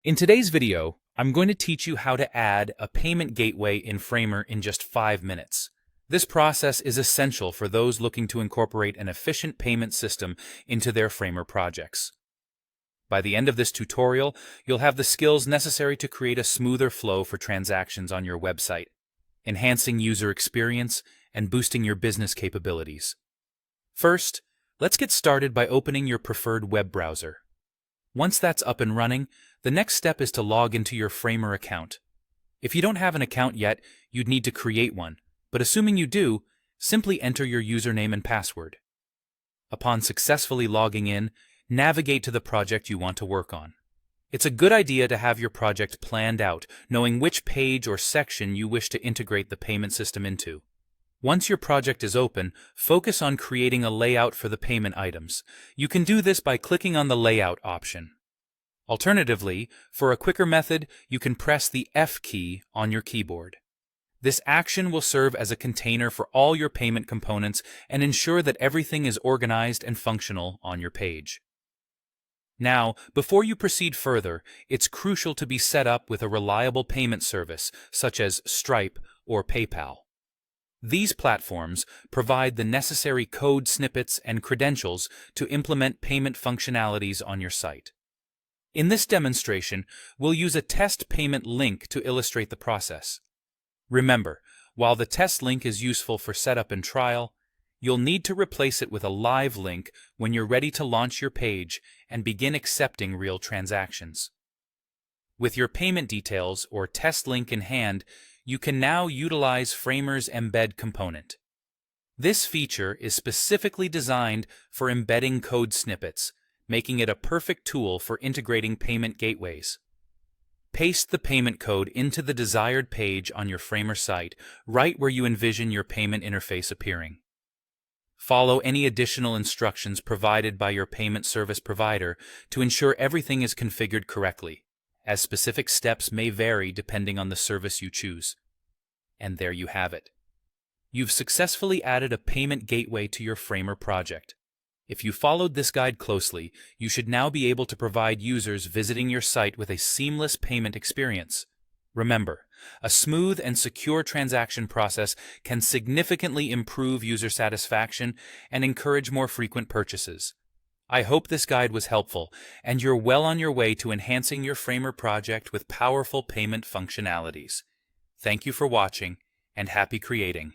In today's video, I'm going to teach you how to add a payment gateway in Framer in just 5 minutes. This process is essential for those looking to incorporate an efficient payment system into their Framer projects. By the end of this tutorial, you'll have the skills necessary to create a smoother flow for transactions on your website, enhancing user experience and boosting your business capabilities. First, let's get started by opening your preferred web browser. Once that's up and running, the next step is to log into your Framer account. If you don't have an account yet, you'd need to create one, but assuming you do, simply enter your username and password. Upon successfully logging in, navigate to the project you want to work on. It's a good idea to have your project planned out, knowing which page or section you wish to integrate the payment system into. Once your project is open, focus on creating a layout for the payment items. You can do this by clicking on the Layout option. Alternatively, for a quicker method, you can press the F key on your keyboard. This action will serve as a container for all your payment components and ensure that everything is organized and functional on your page. Now, before you proceed further, it's crucial to be set up with a reliable payment service, such as Stripe or PayPal. These platforms provide the necessary code snippets and credentials to implement payment functionalities on your site. In this demonstration, we'll use a test payment link to illustrate the process. Remember, while the test link is useful for setup and trial, you'll need to replace it with a live link when you're ready to launch your page and begin accepting real transactions. With your payment details or test link in hand, you can now utilize Framer's Embed component. This feature is specifically designed for embedding code snippets, making it a perfect tool for integrating payment gateways. Paste the payment code into the desired page on your Framer site, right where you envision your payment interface appearing. Follow any additional instructions provided by your payment service provider to ensure everything is configured correctly, as specific steps may vary depending on the service you choose. And there you have it. You've successfully added a payment gateway to your Framer project. If you followed this guide closely, you should now be able to provide users visiting your site with a seamless payment experience. Remember, a smooth and secure transaction process can significantly improve user satisfaction and encourage more frequent purchases. I hope this guide was helpful, and you're well on your way to enhancing your Framer project with powerful payment functionalities. Thank you for watching, and happy creating.